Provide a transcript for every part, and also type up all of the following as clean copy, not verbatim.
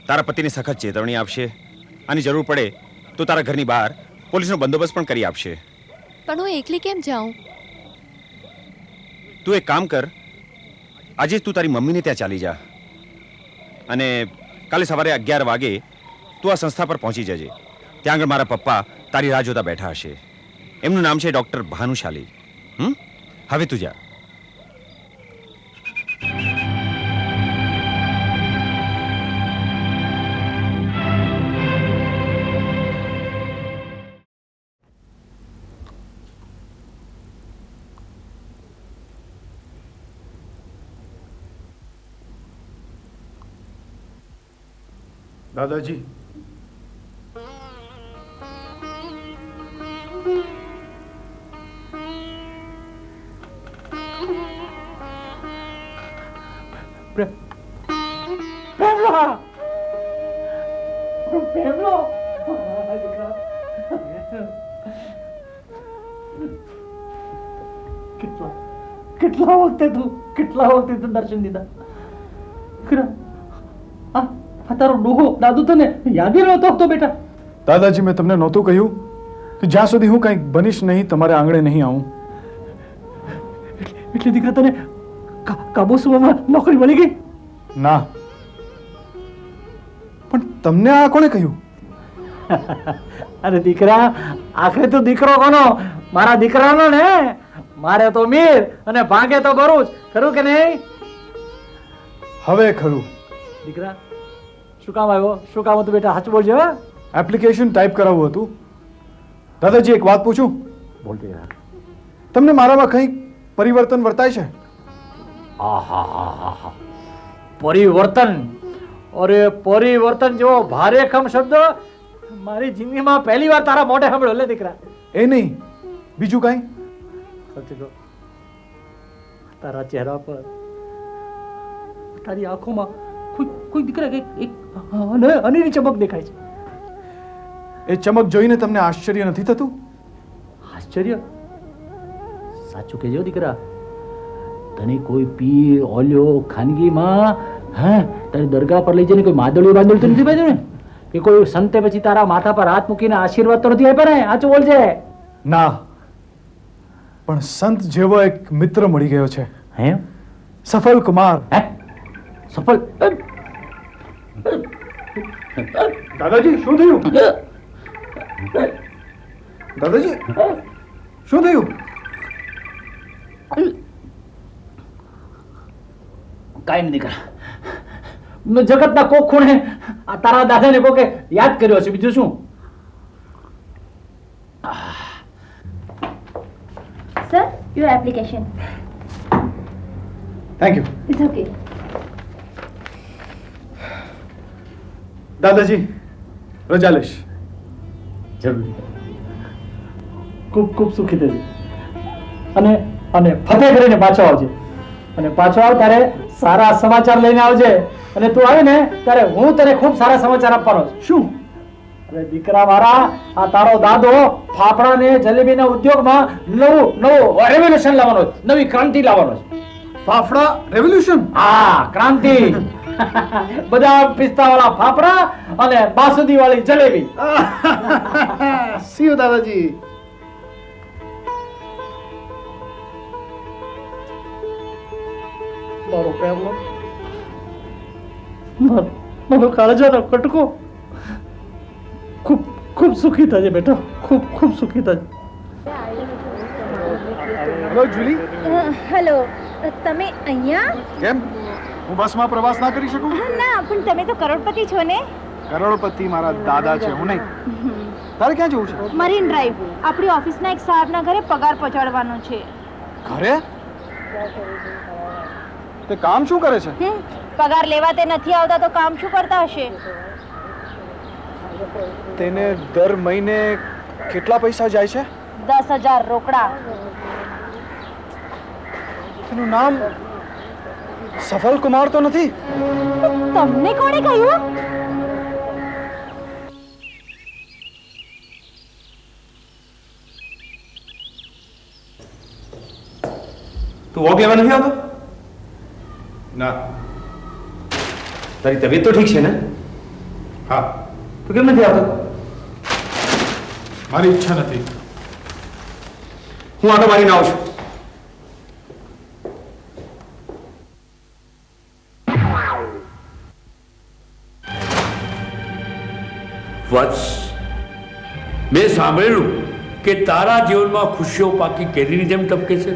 તારા પતિને સખત ચેતવણી આપશે અને જરૂર પડે તો તારા ઘરની બહાર પોલીસનો બંદોબસ્ત પણ કરી આપશે. પણ હું એકલી કેમ જાઉં? તું એક કામ કર, આજે તું તારી મમ્મીને ત્યાં ચાલી જા અને કાલે સવારે 11 વાગે તું આ સંસ્થા પર પહોંચી જજે. ત્યાં આગળ મારા પપ્પા તારી રાહ જોતા બેઠા હશે. એમનું નામ છે ડૉક્ટર ભાનુશાલી. હવે તું જા. દાદાજી, કેટલા વખતે તું દર્શન દીધા? આ તારો ડોહો દાદુ તને યાદ નહોતો આપતો બેટા? દાદાજી, મેં તમને નહોતું કહ્યું કે જ્યાં સુધી હું કંઈક બનીશ નહીં તમારે આંગણે નહીં આવું? એટલે દીકરા તને કાબુસમાં નોકરી મળી ગઈ? ના, પણ તમને આ કોણે કહ્યું? અરે દીકરા, આખરે તો દીકરો કોનો? મારા દીકરાનો ને. મારે તો મીર અને ભાગે તો ભરૂચ. ખરું કે નહીં? હવે ખરું. દીકરા, શું કામ આવ્યો? શું કામ હતું બેટા? સાચું બોલજો. એપ્લિકેશન ટાઈપ કરાવવું હતું. દાદાજી, એક વાત પૂછું? બોલજો યાર. તમને મારામાં કંઈક પરિવર્તન વર્તાય છે? આહાહાહા. પરિવર્તન? અરે પરિવર્તન જેવો ભારેખમ શબ્દ મારી જિંદગીમાં પહેલી વાર તારા મોઢે સાંભળ્યો લે દીકરા. એ નહીં, બીજું કાંઈ? સાચું કહો, તારા ચહેરા પર, તારી આંખોમાં કોઈ દીકરા એક અનેરી ચમક દેખાય છે. એ ચમક જોઈને તમને આશ્ચર્ય નથી થતું? આશ્ચર્ય? સાચું કહેજો દીકરા, તને કોઈ પીર ઓલ્યો ખાનગીમાં તારી દરગાહ પર લઈ જઈને કોઈ માદળિયું બાંધળ્યું તો નથી બાંધ્યું ને? કે કોઈ સંતે પછી તારા માથા પર હાથ મૂકીને આશીર્વાદ તો નથી આપ્યા ને? સાચું બોલજે. ના, પણ સંત જેવો એક મિત્ર મળી ગયો છે. હે? સફલ કુમાર. હે? સફલ? દાદાજી, શું થયું? દાદાજી, શું થયું? કાંઈ નહીં દીકરા, જગતના કોક ખૂણે આ તારા દાદાને કોકે યાદ કર્યો છે, બીજું શું? Sir, your application. Thank you. It's okay. દાદાજી, રજા લઈશ. જરૂર. ખૂબ ખૂબ સુખી થજે અને ફતેહ કરીને પાછો આવજે. અને પાછો આવ ત્યારે સારા સમાચાર લઈને આવજે. અને તું આવે ને ત્યારે હું તને ખૂબ સારા સમાચાર આપવાનો છું. શું? અરે દીકરા મારા, આ તારો દાદો ફાફડા ને જલેબીના ઉદ્યોગમાં નવું રેવોલ્યુશન લાવવાનો છે, નવી ક્રાંતિ લાવવાનો છે. ફાફડા રેવોલ્યુશન? હા, ક્રાંતિ. બધા પિસ્તા વાળા ફાફડા અને બાસુદી વાળી જલેબી. સી યુ દાદાજી. મારો પ્રેમનો, મારો કાળજાનો કટકો, ખૂબ ખૂબ સુખી થજે બેટા, ખૂબ ખૂબ સુખી થજે. Hello Julie. હેલો, તમે અહીંયા? કેમ, હું બસમાં પ્રવાસ ના કરી શકું? ના, પણ તમે તો કરોડપતિ છો ને? કરોડપતિ મારા દાદા છે, હું નહીં. તારે ક્યાં જવું છે? Marine drive. આપણી ઓફિસના એક સાહેબના ઘરે પગાર પહોંચાડવાનો છે. ઘરે? તે કામ શું કરે છે? પગાર લેવા તે નથી આવતા તો કામ શું કરતા હશે? તેને દર મહિને કેટલા પૈસા જાય છે? 10,000 રોકડા. તેનું નામ સફલ કુમાર તો નથી? તમને કોણે કહ્યું? તું વોક લેવા નથી આવતો? ના. તારી તબિયત તો ઠીક છે ને? હા, તો કેમ નથી આવતો? મારી ઈચ્છા નથી. હું આટો મારીને આવું છું. વત્સ, મેં સાંભળેલું કે તારા જીવનમાં ખુશીઓ પાકી કેરીની જેમ ટપકે છે.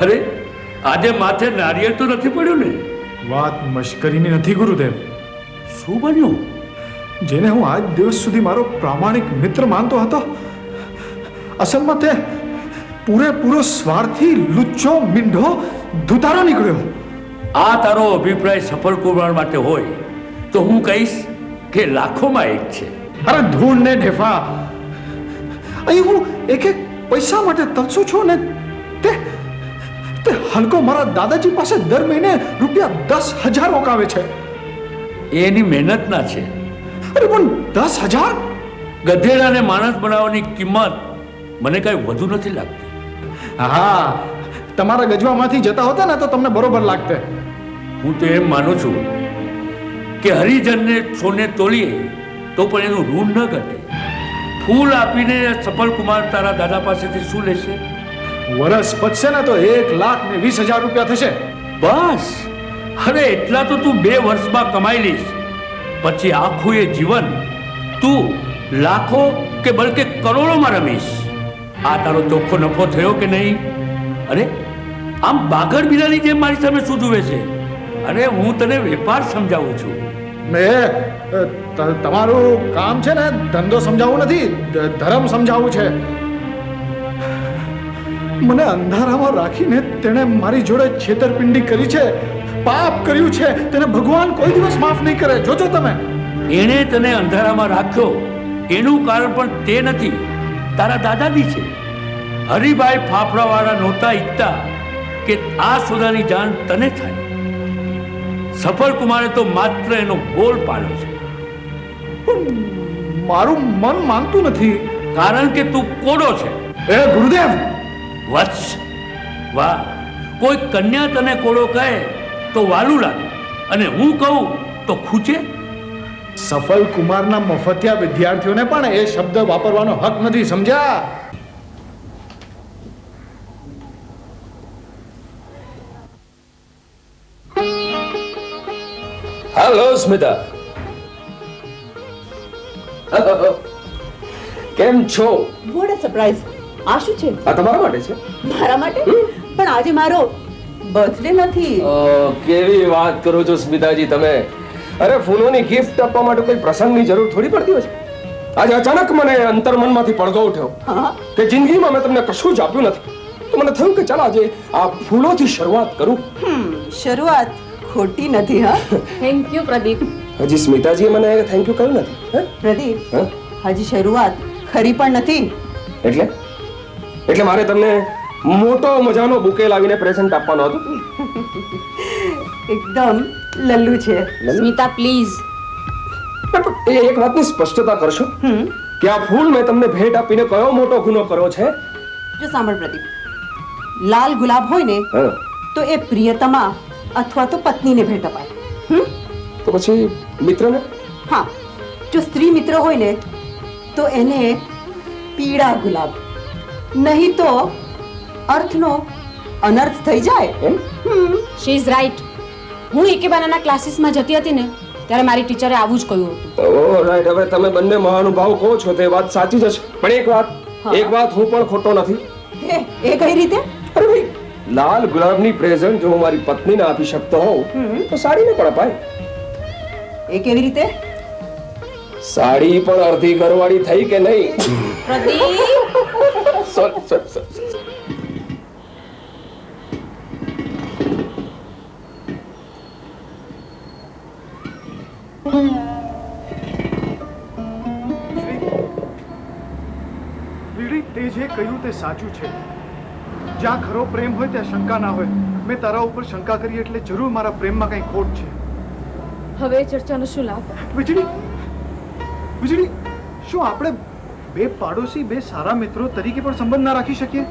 અરે, આજે માથે નારિયેળ તો નથી પડ્યું ને? વાત મશ્કરીની નથી ગુરુદેવ. શું બન્યું? જેને હું આજ દિવસ સુધી મારો પ્રામાણિક મિત્ર માનતો હતો, અસલમાં તે પૂરેપૂરો સ્વાર્થી, લુચ્ચો, મીંઢો, ધુતારો નીકળ્યો. આ તારો અભિપ્રાય સફળ કુમાર માટે હોય તો હું કહીશ કે લાખોમાં એક છે. અરે ધૂળ ને ઢેફા, અહીં હું એક એક પૈસા માટે તરસું છું ને તે તે હલકો મારા દાદાજી પાસે દર મહિને ₹10,000 રોકાવે છે. એ એની મહેનતના છે. અરે પણ 10,000? ગધેડાને માણસ બનાવવાની કિંમત મને કઈ વધુ નથી લાગતી. હા, તમારા ગજવામાંથી જતા હોતા ને તો તમને બરોબર લાગતે. હું તો એમ માનું છું કે હરિજનને સોને તોલીએ તો પણ એનું ઋણ ન ઘટે. ફૂલ આપીને સફળ કુમાર તારા દાદા પાસેથી શું લેશે? વરસ પચશે ને તો 1,20,000 રૂપિયા થશે. બસ, અરે એટલા તો તું 2 વર્ષમાં કમાઈ લઈશ. પછી આખું એ જીવન તું લાખો કે બલકે કરોડોમાં રમીશ. આ તારો ચોખ્ખો નફો થયો કે નહીં? અરે આમ બાગડ બિલાની જેમ મારી સામે શું જુએ છે? અરે હું તને વેપાર સમજાવું છું. તમારું કામ છે ને ધંધો સમજાવવું નથી, ધર્મ સમજાવવું છે. મને અંધારામાં રાખીને તેણે મારી જોડે છેતરપિંડી કરી છે, પાપ કર્યું છે. તેને ભગવાન કોઈ દિવસ માફ નહીં કરે. જોજો તમે. એણે તને અંધારામાં રાખ્યો એનું કારણ પણ તે નથી, તારા દાદાજી છે. હરિભાઈ ફાફડાવાળા નહોતા ઈચ્છતા કે આ સોદાની જાણ તને થાય. સફળ કુમારે તો માત્ર એનો બોલ પાડ્યો છે. પણ મારું મન માનતું નથી. કારણ કે તું કોડો છે. એ ગુરુદેવ! વત્સ, વાહ, કોઈ કન્યા તને કોડો કહે તો વાલું લાગે અને હું કહું તો ખૂચે. સફલ કુમારના મફતિયા વિદ્યાર્થીઓને પણ એ શબ્દ વાપરવાનો હક નથી, સમજ્યા? હેલો સ્મિતા. કેમ છો? What a surprise! આ શું છે? આ તમારા માટે છે. મારા માટે? પણ આજે મારો બર્થડે નથી. કેવી વાત કરો છો સ્મિતાજી તમે? અરે ફૂલોની ગિફ્ટ આપવા માટે કોઈ પ્રસંગની જરૂર થોડી પડતી હોય છે. આજે અચાનક મને અંતર્મનમાંથી પડઘો ઉઠ્યો હા, કે જિંદગીમાં મેં તમને કશું જ આપ્યું નથી. તો મને થયું કે ચાલ આજે આ ફૂલોથી શરૂઆત કરું. શરૂઆત ખોટી નથી. હા, થેન્ક યુ પ્રદીપ. હજી સ્મિતાજીએ મને થેન્ક યુ કહ્યું નથી. હે? પ્રદીપ, હા? હજી શરૂઆત ખરી પણ નથી. એટલે મારે તમને મોટો મજાનો બુકે લાવીને પ્રેઝન્ટ આપવાનો હતો. એકદમ લલ્લુ છે. સ્મિતા પ્લીઝ. એ એક વાતની સ્પષ્ટતા કરશો કે આ ફૂલ મેં તમને ભેટ આપીને કયો મોટો ગુનો કર્યો છે? જો સાંભળ પ્રદીપ, લાલ ગુલાબ હોય ને હા, તો એ પ્રિયતમા અથવા તો પત્નીને ભેટ અપાય. તો પછી મિત્રને? હા, જો સ્ત્રી મિત્ર હોય ને તો એને પીળા ગુલાબ, નહીં તો અર્થનો અનર્થ થઈ જાય. એમ? She is right. હું એકેબાનાના ક્લાસીસમાં જતી હતી ને ત્યારે મારી ટીચરે આવું જ કહ્યું હતું. ઓ રાઈટ. હવે તમે બંને મહાનુભાવ કહો છો તે વાત સાચી જ છે. પણ એક વાત હું પણ ખોટો નથી. એ કઈ રીતે? અરે ભાઈ, લાલ ગુલાબની પ્રેઝન્ટ જો હું મારી પત્નીને આપી શકતો હોઉં તો સાડીને પણ અપાય. એ કેવી રીતે? સાડી પણ અડધી ઘરવાળી થઈ કે નહીં? પ્રદીપ, સોરી. વીડી, તે જે કહ્યું તે સાચું છે. જ્યાં ખરો પ્રેમ હોય ત્યાં શંકા ના હોય. મેં તારા ઉપર શંકા કરી એટલે જરૂર મારા પ્રેમમાં કંઈ ખોટ છે. હવે ચર્ચાનો શું લાભ? વીજળી, શું આપણે બે પાડોશી, બે સારા મિત્રો તરીકે પણ સંબંધ ના રાખી શકીએ?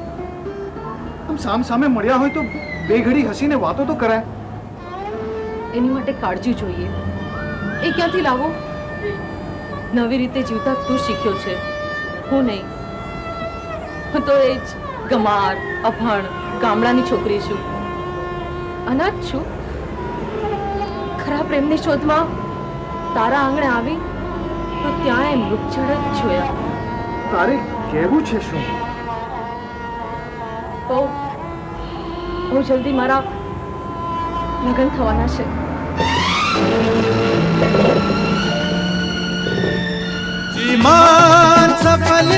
આમ સામ સામે મળ્યા હોય તો બે ઘડી હસીને વાતો તો કરાય. એની માટે કાળજી જોઈએ. એ ક્યાંથી લાવો? નવી રીતે જીવતા તું શીખ્યો છે, હું નહીં. હું તો એ જ ગમાર, અભણ, ગામડાની છોકરી છું. અનાથ છું. ખરા પ્રેમની શોધમાં તારા આંગણે આવી તો ત્યાં એ મૃગજળ જ જોયા. તારે કહેવું છે શું? બહુ જલ્દી મારા લગ્ન થવાના છે. जीवन सफल